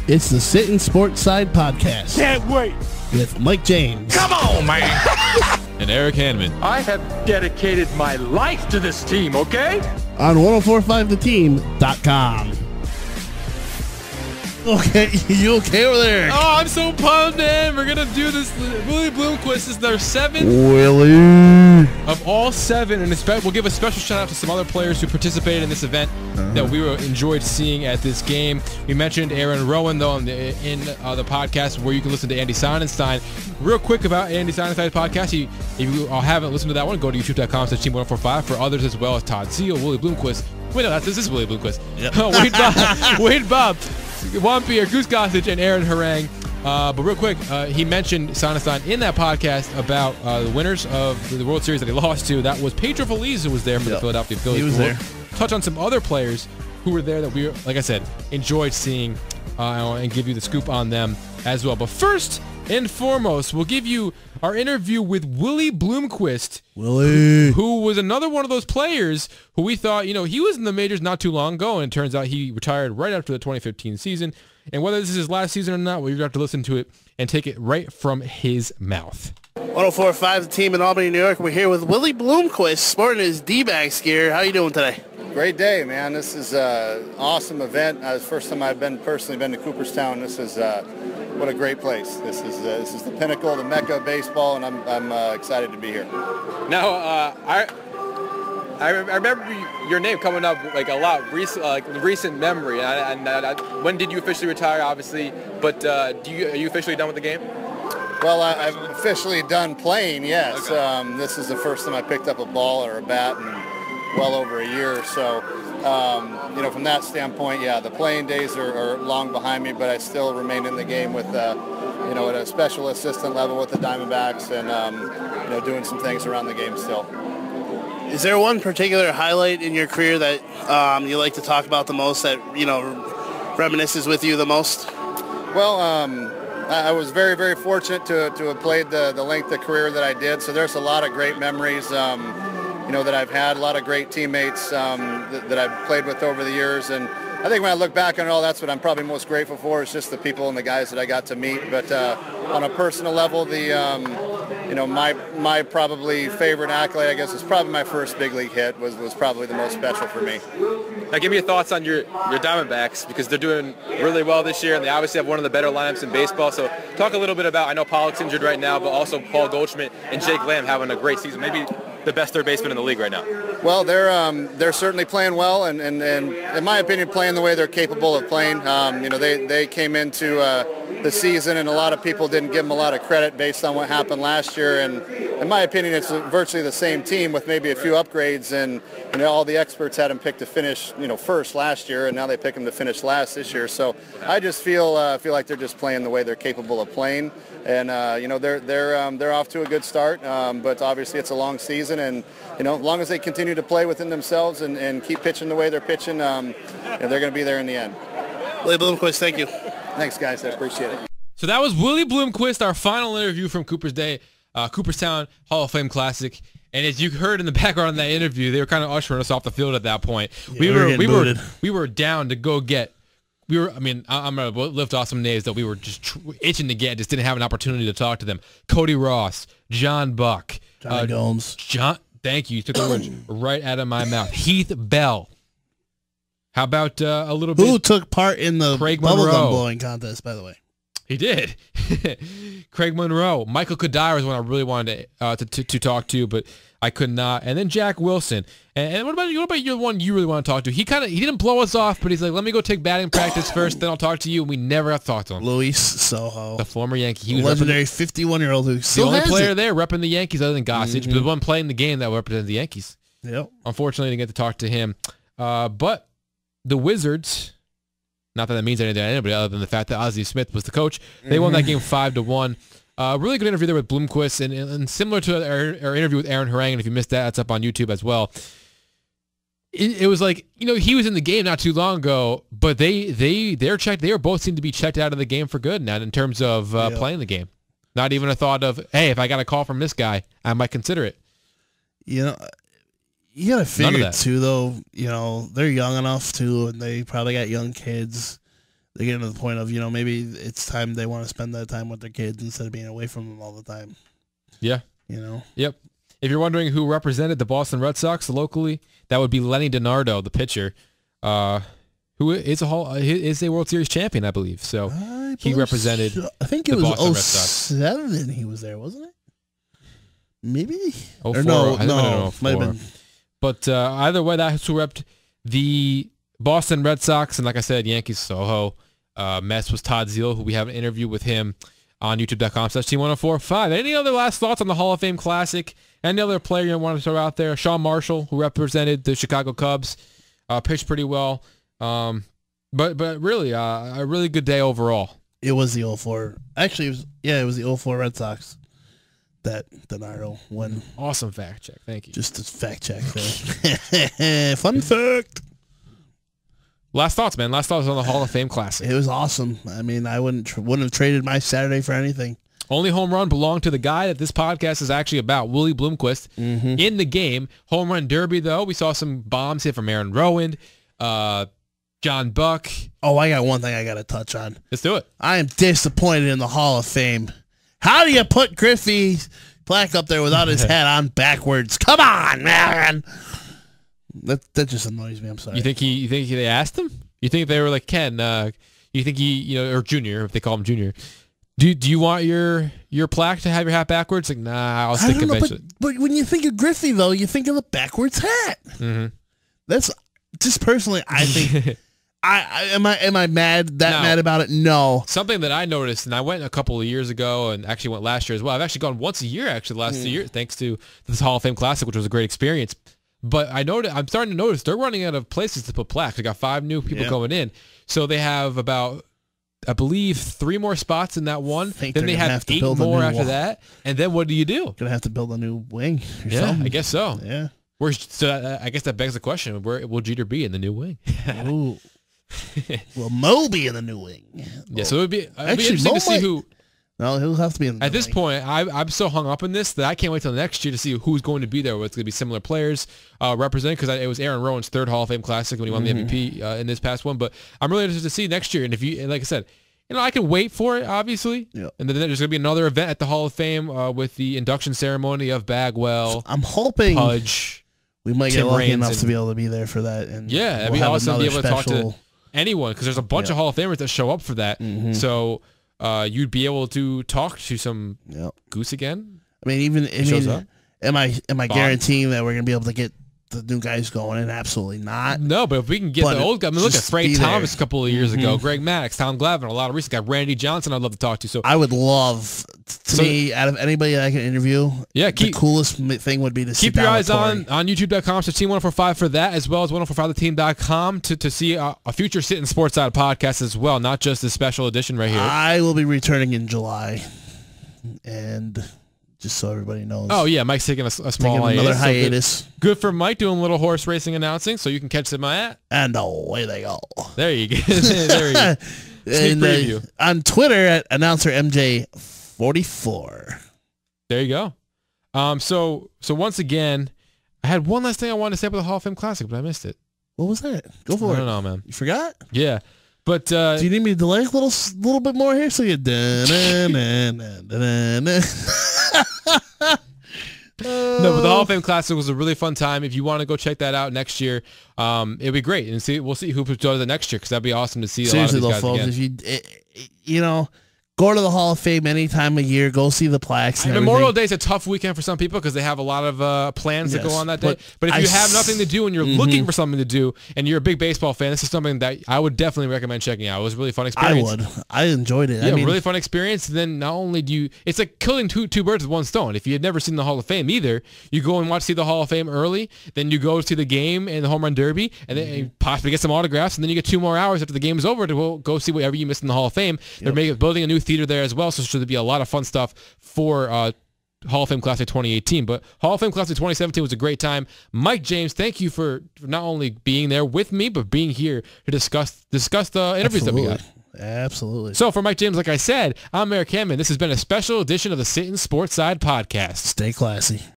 It's the Sittin' Sports Side Podcast. Can't wait. With Mike James. Come on, man. And Eric Hanman. I have dedicated my life to this team, okay? On 1045theteam.com. Okay, you okay over there? Oh, I'm so pumped, man. We're going to do this. Willie Bloomquist is their seventh. Willie. Of all seven, and we'll give a special shout out to some other players who participated in this event that we enjoyed seeing at this game. We mentioned Aaron Rowan, though, in the podcast where you can listen to Andy Sonnenstein. Real quick about Andy Sonnenstein's podcast. If you haven't listened to that one, go to youtube.com/team1045 for others as well as Todd Seal, Willie Bloomquist. Wait, no, this is Willie Bloomquist. Yep. Wade Bob, Juan Pierre, Goose Gossage, and Aaron Harang. But real quick, he mentioned Sonnenstein in that podcast about the winners of the World Series that he lost to. That was Pedro Feliz, who was there for the Philadelphia Phillies. He was there. Touch on some other players who were there that we, like I said, enjoyed seeing and give you the scoop on them as well. But first and foremost, we'll give you our interview with Willie Bloomquist, who was another one of those players who we thought, he was in the majors not too long ago, and it turns out he retired right after the 2015 season. And whether this is his last season or not, we've got to listen to it and take it right from his mouth. 1045 The Team in Albany, New York. We're here with Willie Bloomquist, sporting his D-bags gear. How you doing today? Great day, man. This is an awesome event. It's the first time I've personally been to Cooperstown. This is what a great place. This is the pinnacle, the mecca of baseball, and I'm excited to be here. Now, I remember your name coming up like a lot, recent memory. And when did you officially retire? Obviously, but are you officially done with the game? Well, I'm officially done playing. Yes, okay. This is the first time I picked up a ball or a bat in well over a year. So, from that standpoint, yeah, the playing days are long behind me, but I still remain in the game with, at a special assistant level with the Diamondbacks, and doing some things around the game still. Is there one particular highlight in your career that you like to talk about the most, that reminisces with you the most? Well, I was very, very fortunate to have played the length of career that I did. So there's a lot of great memories, that I've had, a lot of great teammates that I've played with over the years. And I think when I look back on it all, that's what I'm probably most grateful for, is just the people and the guys that I got to meet. But on a personal level, my probably favorite accolade, I guess, is probably my first big league hit was probably the most special for me. Now, give me your thoughts on your Diamondbacks, because they're doing really well this year, and they obviously have one of the better lineups in baseball. So talk a little bit about, I know Pollock's injured right now, but also Paul Goldschmidt and Jake Lamb having a great season. Maybe the best third baseman in the league right now. Well, they're certainly playing well, and in my opinion, playing the way they're capable of playing. They came into the season, and a lot of people didn't give them a lot of credit based on what happened last year. And in my opinion, it's virtually the same team with maybe a few upgrades. And all the experts had them picked to finish first last year, and now they pick them to finish last this year. So I just feel like they're just playing the way they're capable of playing. And they're off to a good start, but obviously it's a long season, and as long as they continue to play within themselves and keep pitching the way they're pitching, they're going to be there in the end. Willie Bloomquist, thank you. Thanks, guys. I appreciate it. So that was Willie Bloomquist, our final interview from Cooperstown Hall of Fame Classic. And as you heard in the background of that interview, they were kind of ushering us off the field at that point. Yeah, we were down to go get. I'm going to lift off some names that we were just itching to get, just didn't have an opportunity to talk to them. Cody Ross, John Buck. Johnny Gomes. Thank you. You took the words right out of my mouth. Heath Bell. How about a little bit? Who took part in the bubblegum blowing contest, by the way? He did. Craig Monroe. Michael Kadire was one I really wanted to talk to, but I could not. And then Jack Wilson. And what about your one you really want to talk to? He didn't blow us off, but he's like, let me go take batting practice first, then I'll talk to you. And we never got to talk to him. Luis Soho, the former Yankee. He was legendary 51-year-old who's the only player there repping the Yankees other than Gossage, but the one playing the game that represented the Yankees. Yep. Unfortunately, didn't get to talk to him. But the Wizards, not that means anything to anybody other than the fact that Ozzie Smith was the coach, they won that game 5-1. Really good interview there with Bloomquist, and similar to our interview with Aaron Harang, and if you missed that, it's up on YouTube as well. It was like, he was in the game not too long ago, but they were both seemed to be checked out of the game for good now in terms of playing the game. Not even a thought of, hey, if I got a call from this guy, I might consider it. You gotta figure too, though. They're young enough too, and they probably got young kids. they're getting to the point of, maybe it's time they want to spend that time with their kids instead of being away from them all the time. Yeah. Yep. If you're wondering who represented the Boston Red Sox locally, that would be Lenny DiNardo, the pitcher, who is a World Series champion, I believe. So he represented. I think it was 07 he was there, wasn't it? Maybe. 04, or no, might have been. But either way, that's who repped the Boston Red Sox, and like I said, Yankees Soho. Mets was Todd Zeal, who we have an interview with him on youtube.com/team1045. Any other last thoughts on the Hall of Fame Classic? Any other player you want to throw out there? Sean Marshall, who represented the Chicago Cubs, pitched pretty well. But really, a really good day overall. It was the 04. Actually, it was the 04 Red Sox that DiNardo won. Awesome fact check. Thank you. Just a fact check there. Fun fact. Last thoughts, man. Last thoughts on the Hall of Fame Classic. It was awesome. I mean, I wouldn't have traded my Saturday for anything. Only home run belonged to the guy that this podcast is actually about, Willie Bloomquist. In the game, home run derby, though, we saw some bombs hit from Aaron Rowan, John Buck. Oh, I got one thing I got to touch on. Let's do it. I am disappointed in the Hall of Fame. How do you put Griffey's plaque up there without his hat on backwards? Come on, man. That just annoys me. I'm sorry. You think they asked him? You think they were like, Ken, you think or Junior, if they call him Junior, do you want your plaque to have your hat backwards? Like, nah, I'll stick convention. But when you think of Griffey, though, you think of the backwards hat. That's just personally, I think. Am I mad about it? No. Something that I noticed, and I went a couple of years ago, and actually went last year as well. I've actually gone once a year, actually, the last 2 years, thanks to this Hall of Fame Classic, which was a great experience. But I'm starting to notice they're running out of places to put plaques. They got 5 new people going in, so they have about, I believe, 3 more spots in that one. Then they have 8 more after that. And then what do you do? Gonna have to build a new wing. I guess so. Yeah. I guess that begs the question: where will Jeter be in the new wing? Ooh. Will Mo be in the new wing? Yeah, so it'd be interesting to see who. No, he'll have to be in the At this point, I'm so hung up in this that I can't wait till next year to see who's going to be there. What's going to be similar players represented, because it was Aaron Rowan's 3rd Hall of Fame Classic when he won the MVP in this past one. But I'm really interested to see next year. And like I said, I can wait for it, obviously. Yeah. And then there's going to be another event at the Hall of Fame with the induction ceremony of Bagwell. I'm hoping Pudge. We might get lucky enough to be able to be there for that. And yeah, it'd be awesome to be able to talk to anyone, because there's a bunch of Hall of Famers that show up for that. So you'd be able to talk to some Goose again. I mean, am I guaranteeing that we're gonna be able to get the new guys going? And absolutely not. No, but if we can get the old guys, I mean, look at Frank Thomas a couple of years ago, Greg Maddox, Tom Glavine, a lot of recent guys, Randy Johnson. I'd love to talk to. So I would love me, out of anybody that I can interview. Yeah, the coolest thing would be to keep your eyes on youtube.com/team1045 for that, as well as 1045theteam.com to see a future Sit in Sports Side podcast as well, not just this special edition right here. I will be returning in July, and just so everybody knows. Oh, yeah, Mike's taking a small hiatus. Another hiatus. So good for Mike doing a little horse racing announcing, so you can catch them at. And away they go. There you go. There you go. Sneak preview. On Twitter at AnnouncerMJ44. There you go. So once again, I had one last thing I wanted to say about the Hall of Fame Classic, but I missed it. What was that? Go for it. I don't know, man. You forgot? Yeah. But do you need me to delay a little bit more here so you No, but the Hall of Fame Classic was a really fun time. If you want to go check that out next year, it'd be great. And we'll see who does it next year, because that'd be awesome to see. Seriously, a lot of these guys folks, again. if you go to the Hall of Fame any time of year, go see the plaques. And Memorial Day is a tough weekend for some people because they have a lot of plans that go on that day. But if you have nothing to do and you're looking for something to do, and you're a big baseball fan, this is something that I would definitely recommend checking out. It was a really fun experience. I would. I enjoyed it. Yeah, really fun experience. And then not only do you, it's like killing two birds with one stone. If you had never seen the Hall of Fame either, you go and see the Hall of Fame early, then you go to the game and the Home Run Derby, and then you possibly get some autographs, and then you get 2 more hours after the game is over to go see whatever you missed in the Hall of Fame. They're building a new theater there as well, so should be a lot of fun stuff for Hall of Fame Classic 2018. But Hall of Fame Classic 2017 was a great time. Mike James, thank you for not only being there with me, but being here to discuss the interviews that we got. Absolutely. So for Mike James, like I said, I'm Eric Hammond. This has been a special edition of the Sit in Sports Side podcast. Stay classy.